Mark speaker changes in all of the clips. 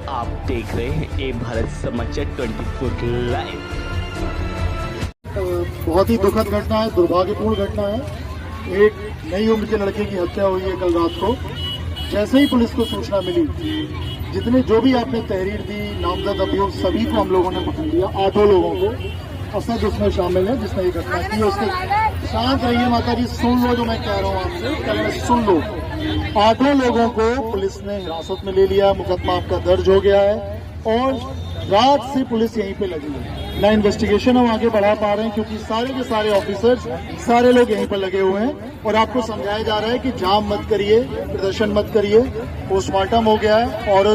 Speaker 1: आप देख रहे हैं ए भारत समाचार 24 लाइव।
Speaker 2: बहुत ही दुखद घटना है, दुर्भाग्यपूर्ण घटना है। एक नई उम्र के लड़के की हत्या हुई है कल रात को। जैसे ही पुलिस को सूचना मिली, जितने जो भी आपने तहरीर दी, नामजद अभियोग, सभी को हम लोगों ने पकड़ लिया। 8 लोगों को असद उसमें शामिल है जिसने ये घटना की। उसके शांत रहिए माता जी, सुन लो जो मैं कह रहा हूँ आपसे, पहले सुन लो। 8 लोगों को पुलिस ने हिरासत में ले लिया, मुकदमा आपका दर्ज हो गया है और रात से पुलिस यहीं पे लगी है। ना इन्वेस्टिगेशन हम आगे बढ़ा पा रहे हैं क्योंकि सारे के सारे ऑफिसर्स, सारे लोग यहीं पर लगे हुए हैं और आपको समझाया जा रहा है कि जाम मत करिए, प्रदर्शन मत करिए। पोस्टमार्टम हो गया है और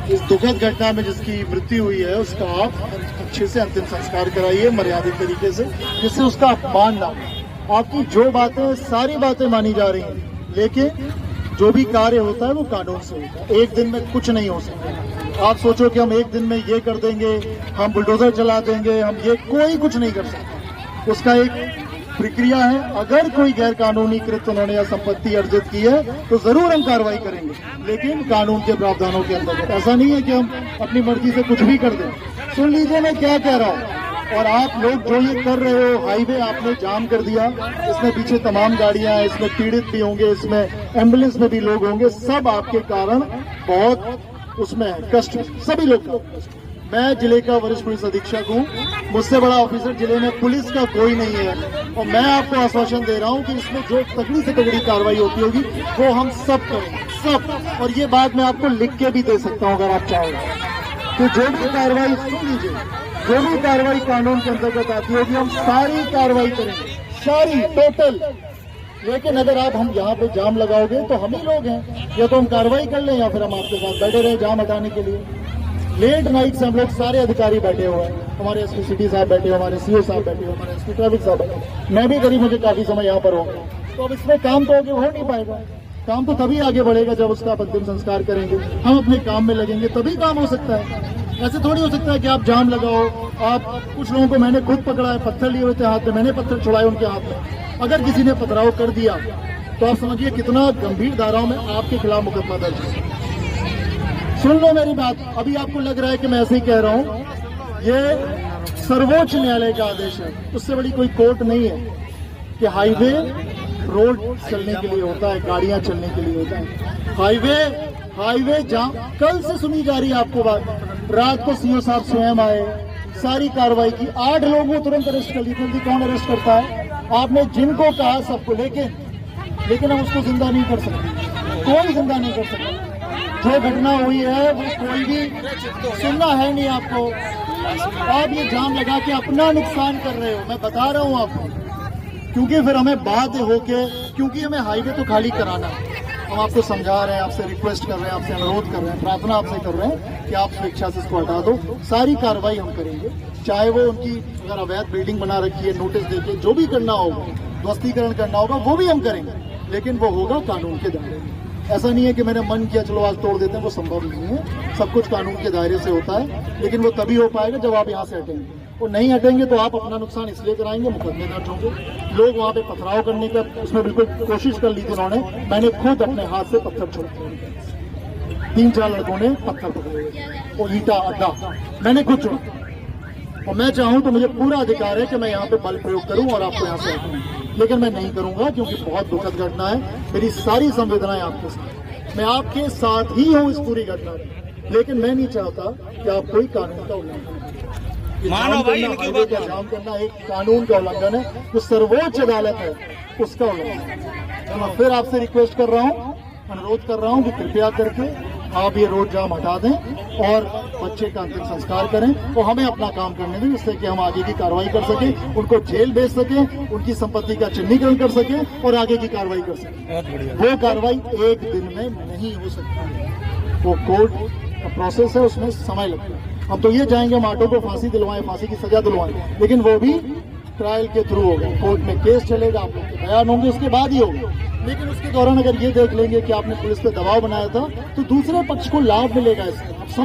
Speaker 2: इस दुखद घटना में जिसकी मृत्यु हुई है उसका आप अच्छे से अंतिम संस्कार कराइए, मर्यादित तरीके से, जिससे उसका अपमान ना हो। आपकी जो बातें, सारी बातें मानी जा रही हैं, लेकिन जो भी कार्य होता है वो कानून से होता है। एक दिन में कुछ नहीं हो सकता। आप सोचो कि हम एक दिन में ये कर देंगे, हम बुलडोजर चला देंगे, हम ये, कोई कुछ नहीं कर सकता। उसका एक प्रक्रिया है। अगर कोई गैर कानूनी कृत्य उन्होंने या संपत्ति अर्जित की है तो जरूर हम कार्रवाई करेंगे, लेकिन कानून के प्रावधानों के अंतर्गत। ऐसा नहीं है कि हम अपनी मर्जी से कुछ भी कर दें। सुन लीजिए मैं क्या कह रहा हूँ। और आप लोग जो ये कर रहे हो, हाईवे आपने जाम कर दिया, इसमें पीछे तमाम गाड़ियां हैं, इसमें पीड़ित भी होंगे, इसमें एम्बुलेंस में भी लोग होंगे, सब आपके कारण बहुत उसमें है कष्ट, सभी लोग का। मैं जिले का वरिष्ठ पुलिस अधीक्षक हूँ, मुझसे बड़ा ऑफिसर जिले में पुलिस का कोई नहीं है और मैं आपको आश्वासन दे रहा हूँ कि इसमें जो तगड़ी से तगड़ी कार्रवाई होती होगी वो हम सब करेंगे, सब। और ये बात मैं आपको लिख के भी दे सकता हूँ अगर आप चाहोगे। तो जो भी कार्रवाई, सुन लीजिए, जो भी कार्रवाई कानून के अंतर्गत आती होगी हम सारी कार्रवाई करेंगे, सारी, टोटल। लेकिन अगर आप हम यहाँ पे जाम लगाओगे तो हम ही लोग हैं, या तो हम कार्रवाई कर लें या फिर हम आपके साथ बैठे रहे जाम हटाने के लिए। लेट नाइट से हम लोग सारे अधिकारी बैठे हुए हैं, हमारे एसपी सिटी साहब बैठे हो, हमारे सीओ साहब बैठे हो, हमारे एसपी ट्रैफिक साहब बैठे। मैं भी करीब मुझे काफी समय यहाँ पर हो गया। तो अब इसमें काम तो आगे हो नहीं पाएगा। काम तो तभी आगे बढ़ेगा जब उसका अंतिम संस्कार करेंगे, हम अपने काम में लगेंगे, तभी काम हो सकता है। ऐसे थोड़ी हो सकता है कि आप जाम लगाओ। आप, कुछ लोगों को मैंने खुद पकड़ा है, पत्थर लिए हुए थे हाथ में, मैंने पत्थर छुड़ाए उनके हाथ में। अगर किसी ने पथराव कर दिया तो आप समझिए कितना गंभीर धाराओं में आपके खिलाफ मुकदमा दर्ज है। सुन लो मेरी बात। अभी आपको लग रहा है कि मैं ऐसे ही कह रहा हूँ, ये सर्वोच्च न्यायालय का आदेश है, उससे बड़ी कोई कोर्ट नहीं है कि हाईवे रोड चलने के लिए होता है, गाड़ियां चलने के लिए होता है। हाईवे जाम कल से सुनी जा रही है आपको बात। रात को सीओ साहब स्वयं आए, सारी कार्रवाई की, 8 लोगों को तुरंत अरेस्ट कर दी। जल्दी कौन अरेस्ट करता है? आपने जिनको कहा सबको, लेकिन हम उसको जिंदा नहीं कर सकते, कोई जिंदा नहीं कर सकता। जो घटना हुई है वो कोई भी सुनना है नहीं आपको। आप ये जाम लगा के अपना नुकसान कर रहे हो, मैं बता रहा हूँ आपको। क्योंकि फिर हमें बाध्य होके, क्योंकि हमें हाईवे तो खाली कराना है, हम आपको समझा रहे हैं, आपसे रिक्वेस्ट कर रहे हैं, आपसे अनुरोध कर रहे हैं, प्रार्थना आपसे कर रहे हैं कि आप स्वेच्छा से इसको हटा दो। सारी कार्रवाई हम करेंगे, चाहे वो उनकी अगर अवैध बिल्डिंग बना रखी है, नोटिस देके जो भी करना होगा, ध्वस्तीकरण करना होगा, वो भी हम करेंगे, लेकिन वो होगा कानून के दायरे में। ऐसा नहीं है कि मैंने मन किया चलो आज तोड़ देते हैं, वो संभव नहीं है। सब कुछ कानून के दायरे से होता है, लेकिन वो तभी हो पाएगा जब आप यहाँ से हटेंगे। वो नहीं हटेंगे तो आप अपना नुकसान इसलिए कराएंगे, मुकदमे दर्ज होंगे। लोग वहाँ पे पथराव करने का उसमें बिल्कुल कोशिश कर ली थी उन्होंने, मैंने खुद अपने हाथ से पत्थर छोड़ा, 3-4 लड़कों ने पत्थर पकड़े, वो ईटा अड्डा मैंने खुद छोड़ा। और मैं चाहूँ तो मुझे पूरा अधिकार है कि मैं यहाँ पे बल प्रयोग करूँ और आपको यहाँ से हटाऊँ, लेकिन मैं नहीं करूँगा क्योंकि बहुत दुखद घटना है। मेरी सारी संवेदनाएं आपके साथ, मैं आपके साथ ही हूँ इस पूरी घटना में, लेकिन मैं नहीं चाहता कि आप कोई कानून का उल्लंघन करें। जाम करना एक कानून का उल्लंघन है, जो सर्वोच्च अदालत है उसका उल्लंघन है। मैं फिर आपसे रिक्वेस्ट कर रहा हूँ, अनुरोध कर रहा हूँ कि कृपया करके आप ये रोड जाम हटा दें और बच्चे का अंतिम संस्कार करें और हमें अपना काम करने दें, जिससे कि हम आगे की कार्रवाई कर सकें, उनको जेल भेज सकें, उनकी संपत्ति का चिन्हीकरण कर सकें और आगे की कार्रवाई कर सकें। वो कार्रवाई एक दिन में नहीं हो सकती, वो कोर्ट का प्रोसेस है, उसमें समय लगता है। हम तो ये चाहेंगे हम ऑटो को फांसी दिलवाएं, फांसी की सजा दिलवाएं, लेकिन वो भी ट्रायल के थ्रू होगा, कोर्ट में केस चलेगा, आप लोग के बयान होंगे, उसके बाद ही होगा। लेकिन उसके दौरान अगर ये देख लेंगे कि आपने पुलिस पे दबाव बनाया था तो दूसरे पक्ष को लाभ मिलेगा इससे।